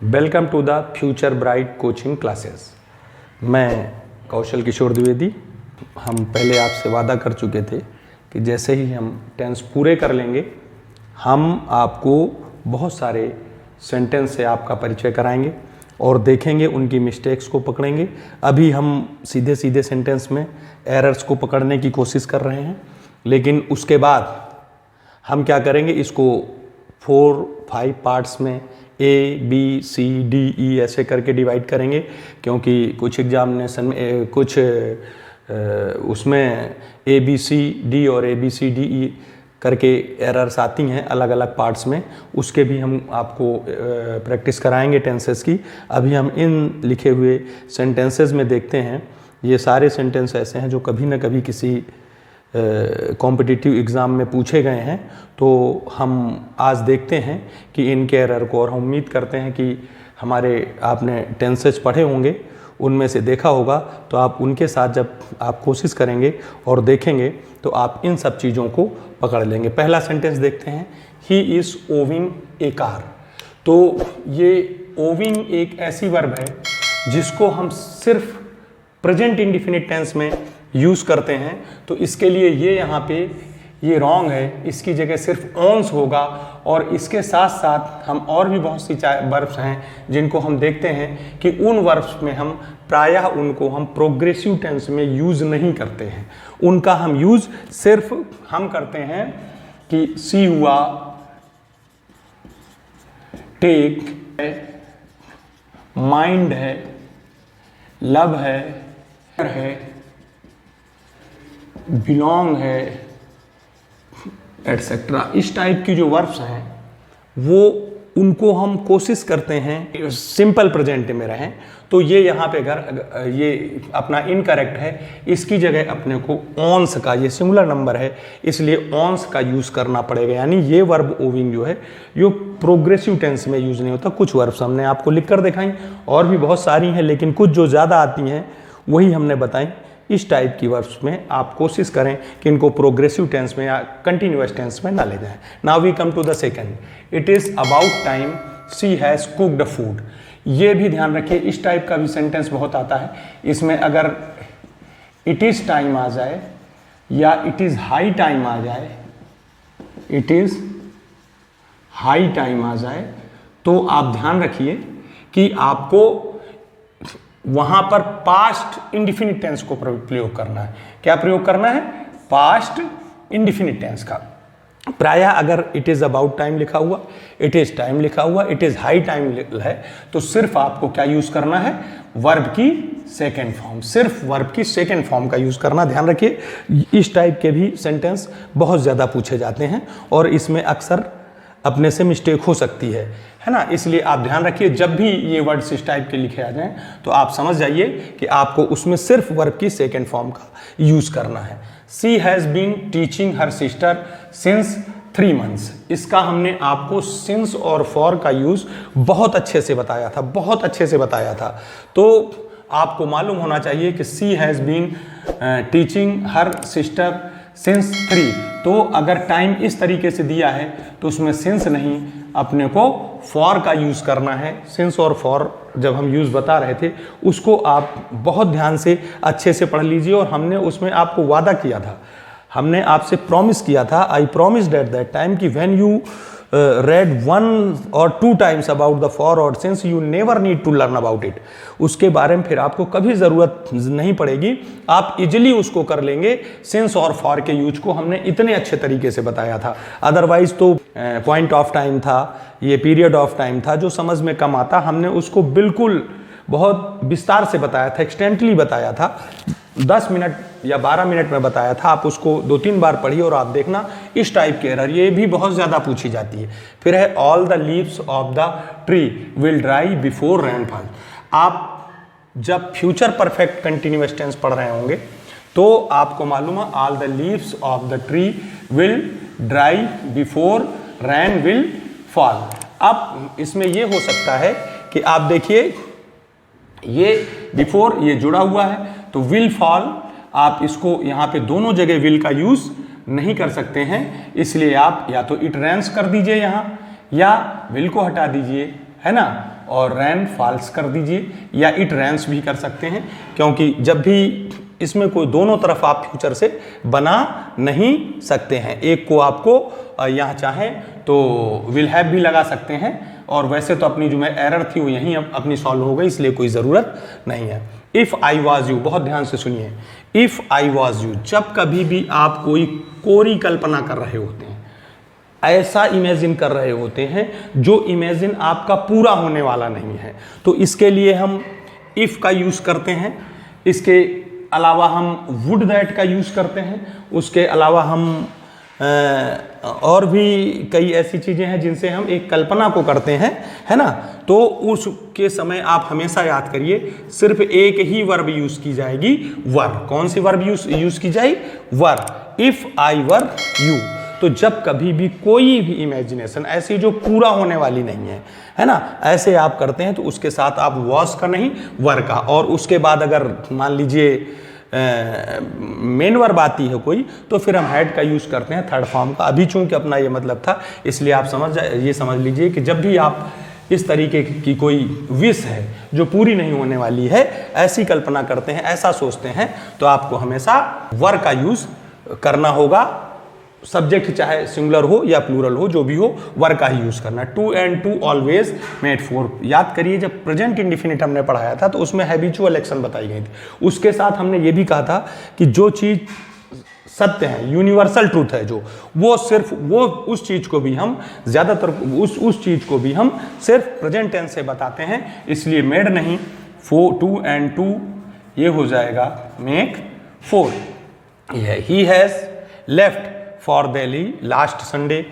Welcome to the future bright coaching classes. मैं कौशल किशोर द्विवेदी। हम पहले आपसे वादा कर चुके थे कि जैसे ही हम टेंस पूरे कर लेंगे हम आपको बहुत सारे सेंटेंस से आपका परिचय कराएंगे और देखेंगे, उनकी मिस्टेक्स को पकड़ेंगे। अभी हम सीधे सीधे सेंटेंस में एरर्स को पकड़ने की कोशिश कर रहे हैं, लेकिन उसके बाद हम क्या करेंगे, इसको 4-5 पार्ट्स में ABCDE ऐसे करके डिवाइड करेंगे, क्योंकि कुछ एग्जामिनेशन में कुछ उसमें ABCD और ABCDE करके एरर्स आती हैं अलग अलग पार्ट्स में। उसके भी हम आपको प्रैक्टिस कराएंगे टेंसेस की। अभी हम इन लिखे हुए सेंटेंसेस में देखते हैं। ये सारे सेंटेंस ऐसे हैं जो कभी ना कभी किसी कॉम्पिटिटिव एग्ज़ाम में पूछे गए हैं। तो हम आज देखते हैं कि इनके एरर को, और हम उम्मीद करते हैं कि हमारे आपने टेंसेस पढ़े होंगे, उनमें से देखा होगा, तो आप उनके साथ जब आप कोशिश करेंगे और देखेंगे तो आप इन सब चीज़ों को पकड़ लेंगे। पहला सेंटेंस देखते हैं, he is owing A car. तो ये ओविंग एक ऐसी वर्ब है जिसको हम सिर्फ प्रेजेंट इंडिफिनिट टेंस में यूज़ करते हैं। तो इसके लिए ये यहाँ पे ये रॉन्ग है, इसकी जगह सिर्फ ओन्स होगा। और इसके साथ साथ हम और भी बहुत सी वर्ब्स हैं जिनको हम देखते हैं कि उन वर्ब्स में हम प्रायः उनको हम प्रोग्रेसिव टेंस में यूज़ नहीं करते हैं। उनका हम यूज़ सिर्फ हम करते हैं कि सी हुआ, टेक है, माइंड है, लव है, बिलोंग है, एटसेट्रा। इस टाइप की जो वर्ब्स हैं वो उनको हम कोशिश करते हैं सिंपल प्रेजेंट में रहें। तो ये यहाँ पे अगर ये अपना इनकरेक्ट है, इसकी जगह अपने को ऑन्स का, ये सिंगुलर नंबर है इसलिए ऑन्स का यूज़ करना पड़ेगा। यानी ये वर्ब ओविंग जो है ये प्रोग्रेसिव टेंस में यूज़ नहीं होता। कुछ वर्ब्स हमने आपको लिख कर दिखाई, और भी बहुत सारी हैं, लेकिन कुछ जो ज़्यादा आती हैं वही हमने बताई। इस टाइप की वर्ब्स में आप कोशिश करें कि इनको प्रोग्रेसिव टेंस में या कंटिन्यूअस टेंस में ना ले जाएं। Now we come to the second, it is about time she has cooked food. ये भी ध्यान रखिए, इस टाइप का भी सेंटेंस बहुत आता है। इसमें अगर इट इज़ टाइम आ जाए या इट इज़ हाई टाइम आ जाए, इट इज़ हाई टाइम आ जाए, तो आप ध्यान रखिए कि आपको वहां पर पास्ट इंडिफिनिट टेंस को प्रयोग करना है। क्या प्रयोग करना है? पास्ट इंडिफिनिट टेंस का। प्रायः अगर इट इज़ अबाउट टाइम लिखा हुआ, इट इज़ टाइम लिखा हुआ, इट इज़ हाई टाइम है, तो सिर्फ आपको क्या यूज़ करना है? वर्ब की सेकेंड फॉर्म, सिर्फ वर्ब की सेकेंड फॉर्म का यूज़ करना। ध्यान रखिए, इस टाइप के भी सेंटेंस बहुत ज़्यादा पूछे जाते हैं और इसमें अक्सर अपने से मिस्टेक हो सकती है ना। इसलिए आप ध्यान रखिए, जब भी ये वर्ड्स इस टाइप के लिखे आ जाएं तो आप समझ जाइए कि आपको उसमें सिर्फ वर्ब की सेकेंड फॉर्म का यूज़ करना है। She has been teaching her sister since 3 months। इसका हमने आपको सिंस और फॉर का यूज़ बहुत अच्छे से बताया था, बहुत अच्छे से बताया था। तो आपको मालूम होना चाहिए कि she has been teaching her sister since 3। तो अगर टाइम इस तरीके से दिया है तो उसमें सिंस नहीं, अपने को फॉर का यूज़ करना है। सिंस और फॉर जब हम यूज़ बता रहे थे उसको आप बहुत ध्यान से अच्छे से पढ़ लीजिए। और हमने उसमें आपको वादा किया था, हमने आपसे प्रॉमिस किया था, आई प्रॉमिस्ड एट दैट टाइम कि when you read 1 or 2 times about the for or since you never need to learn about it। उसके बारे में फिर आपको कभी ज़रूरत नहीं पड़ेगी, आप इजीली उसको कर लेंगे। सिंस और फॉर के यूज को हमने इतने अच्छे तरीके से बताया था। अदरवाइज तो पॉइंट ऑफ टाइम था, ये पीरियड ऑफ टाइम था, जो समझ में कम आता, हमने उसको बिल्कुल बहुत विस्तार से बताया था, एक्सटेंटली बताया था। 10 मिनट या 12 मिनट में बताया था। आप उसको 2-3 बार पढ़िए और आप देखना इस टाइप के एरर ये भी बहुत ज़्यादा पूछी जाती है। फिर है all the leaves of the tree will dry before rainfall. आप जब फ्यूचर परफेक्ट कंटिन्यूअस टेंस पढ़ रहे होंगे तो आपको मालूम है all the leaves of the tree will dry before rain will fall. अब इसमें ये हो सकता है कि आप देखिए ये बिफोर ये जुड़ा हुआ है, तो विल फॉल आप इसको यहाँ पे दोनों जगह विल का यूज़ नहीं कर सकते हैं, इसलिए आप या तो इट रेन्स कर दीजिए यहाँ या विल को हटा दीजिए, है ना। और रैन फॉल्स कर दीजिए, या इट रैंस भी कर सकते हैं, क्योंकि जब भी इसमें कोई दोनों तरफ आप फ्यूचर से बना नहीं सकते हैं। एक को आपको यहाँ चाहें तो विल हैव भी लगा सकते हैं, और वैसे तो अपनी जो एरर थी वो यहीं अपनी सॉल्व हो गई, इसलिए कोई ज़रूरत नहीं है। इफ़ आई वॉज यू, बहुत ध्यान से सुनिए, इफ़ आई वॉज यू, जब कभी भी आप कोई कोरी कल्पना कर रहे होते हैं, ऐसा इमेजिन कर रहे होते हैं जो इमेजिन आपका पूरा होने वाला नहीं है, तो इसके लिए हम इफ़ का यूज़ करते हैं। इसके अलावा हम वुड दैट का यूज़ करते हैं। उसके अलावा हम और भी कई ऐसी चीज़ें हैं जिनसे हम एक कल्पना को करते हैं, है ना। तो उसके समय आप हमेशा याद करिए सिर्फ एक ही वर्ब यूज़ की जाएगी, वर। कौन सी वर्ब यूज़ की जाएगी? Were. If I were you. तो जब कभी भी कोई भी इमेजिनेशन ऐसी जो पूरा होने वाली नहीं है ना, ऐसे आप करते हैं तो उसके साथ आप वॉज का नहीं वर का, और उसके बाद अगर मान लीजिए मेन वर्ब आती है कोई, तो फिर हम हैड का यूज़ करते हैं थर्ड फॉर्म का। अभी चूंकि अपना ये मतलब था, इसलिए आप समझ लीजिए कि जब भी आप इस तरीके की कोई विश है जो पूरी नहीं होने वाली है, ऐसी कल्पना करते हैं, ऐसा सोचते हैं, तो आपको हमेशा वर का यूज़ करना होगा। सब्जेक्ट चाहे सिंगुलर हो या प्लूरल हो, जो भी हो, वर का ही यूज़ करना। To and to always made for. याद करिए जब प्रेजेंट इंडिफिनिट हमने पढ़ाया था तो उसमें हैबिचुअल एक्शन बताई गई थी। उसके साथ हमने ये भी कहा था कि जो चीज़ सत्य है, यूनिवर्सल ट्रूथ है, जो वो सिर्फ वो उस चीज़ को भी हम ज़्यादातर उस चीज़ को भी हम सिर्फ प्रेजेंट टेंस से बताते हैं, इसलिए मेड नहीं, टू एंड टू ये हो जाएगा make four. He has left for Delhi last Sunday,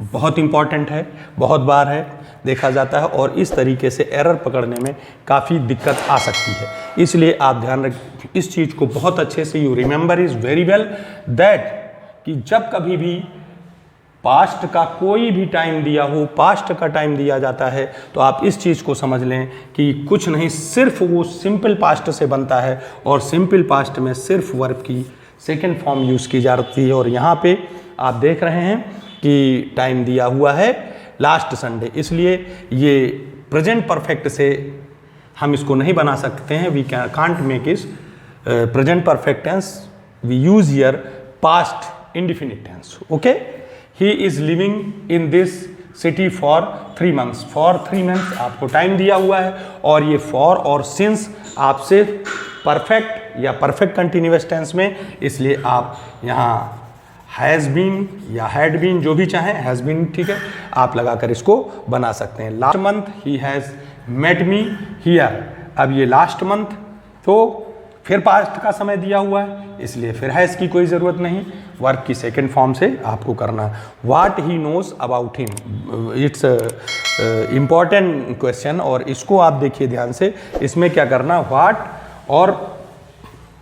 बहुत इंपॉर्टेंट है, बहुत बार है देखा जाता है, और इस तरीके से एरर पकड़ने में काफ़ी दिक्कत आ सकती है। इसलिए आप ध्यान रखें इस चीज़ को बहुत अच्छे से। You remember is very well that कि जब कभी भी पास्ट का कोई भी टाइम दिया हो, पास्ट का टाइम दिया जाता है, तो आप इस चीज़ को समझ लें कि कुछ नहीं, सिर्फ वो सिंपल पास्ट से बनता है, और सिंपल पास्ट में सिर्फ वर्ब की सेकेंड फॉर्म यूज़ की जाती है। और यहाँ पे आप देख रहे हैं कि टाइम दिया हुआ है लास्ट संडे, इसलिए ये प्रेजेंट परफेक्ट से हम इसको नहीं बना सकते हैं। वी कांट मेक इस present perfect tense, we use here past indefinite tense. Okay, he is living in this city for 3 months। For 3 months आपको टाइम दिया हुआ है, और ये फॉर और सिंस आपसे परफेक्ट या परफेक्ट कंटिन्यूअस टेंस में, इसलिए आप यहाँ हैज़ बीन या हैड बीन जो भी चाहें, हैज़ बीन ठीक है, आप लगाकर इसको बना सकते हैं। लास्ट मंथ ही हैज़ मेट मी हियर। अब ये लास्ट मंथ तो फिर पास्ट का समय दिया हुआ है, इसलिए फिर हैज़ की कोई ज़रूरत नहीं, वर्ब की सेकेंड फॉर्म से आपको करना है। What he knows about him, it's important question, और इसको आप देखिए ध्यान से। इसमें क्या करना, वाट, और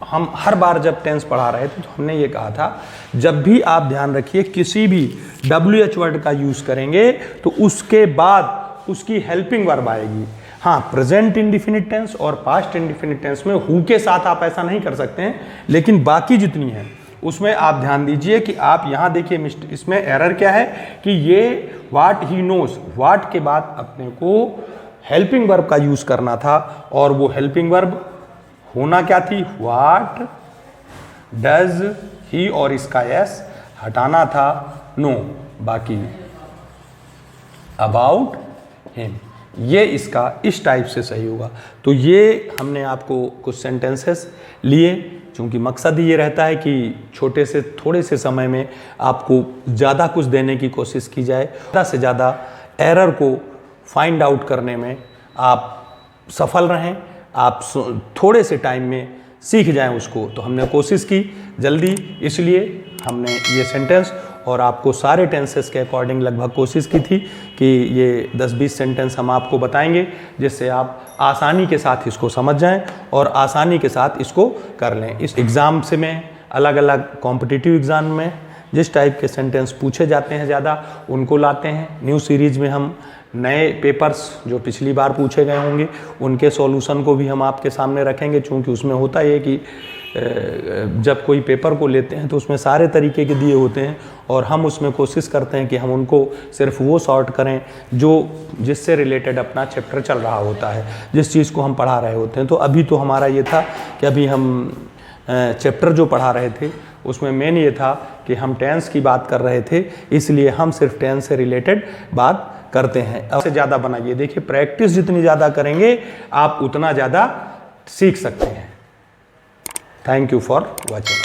हम हर बार जब टेंस पढ़ा रहे थे तो हमने ये कहा था, जब भी आप ध्यान रखिए किसी भी WH वर्ड का यूज़ करेंगे तो उसके बाद उसकी हेल्पिंग वर्ब आएगी। हाँ, प्रेजेंट इंडिफिनिट टेंस और पास्ट इंडिफिनिट टेंस में हु के साथ आप ऐसा नहीं कर सकते हैं, लेकिन बाकी जितनी है उसमें आप ध्यान दीजिए कि आप यहाँ देखिए इसमें एरर क्या है कि ये वाट ही नोज, वाट के बाद अपने को हेल्पिंग वर्ब का यूज़ करना था, और वो हेल्पिंग वर्ब होना क्या थी, वाट डज ही, और इसका एस हटाना था नो, बाकी अबाउट हिम, ये इसका इस टाइप से सही होगा। तो ये हमने आपको कुछ सेंटेंसेस लिए, क्योंकि मकसद ये रहता है कि छोटे से थोड़े से समय में आपको ज़्यादा कुछ देने की कोशिश की जाए, ज़्यादा से ज़्यादा एरर को फाइंड आउट करने में आप सफल रहें, आप थोड़े से टाइम में सीख जाएं उसको। तो हमने कोशिश की जल्दी, इसलिए हमने ये सेंटेंस और आपको सारे टेंसेस के अकॉर्डिंग लगभग कोशिश की थी कि ये 10-20 सेंटेंस हम आपको बताएंगे, जिससे आप आसानी के साथ इसको समझ जाएं और आसानी के साथ इसको कर लें। इस एग्ज़ाम से में अलग अलग कॉम्पिटिटिव एग्ज़ाम में जिस टाइप के सेंटेंस पूछे जाते हैं ज़्यादा, उनको लाते हैं। न्यू सीरीज़ में हम नए पेपर्स जो पिछली बार पूछे गए होंगे उनके सॉल्यूशन को भी हम आपके सामने रखेंगे, चूँकि उसमें होता है कि जब कोई पेपर को लेते हैं तो उसमें सारे तरीके के दिए होते हैं और हम उसमें कोशिश करते हैं कि हम उनको सिर्फ वो सॉर्ट करें जो जिससे रिलेटेड अपना चैप्टर चल रहा होता है, जिस चीज़ को हम पढ़ा रहे होते हैं। तो अभी तो हमारा ये था कि अभी हम चैप्टर जो पढ़ा रहे थे उसमें मेन ये था कि हम टेंस की बात कर रहे थे, इसलिए हम सिर्फ टेंस से रिलेटेड बात करते हैं। अब से ज़्यादा बनाइए, देखिए प्रैक्टिस जितनी ज़्यादा करेंगे आप उतना ज़्यादा सीख सकते हैं। Thank you for watching.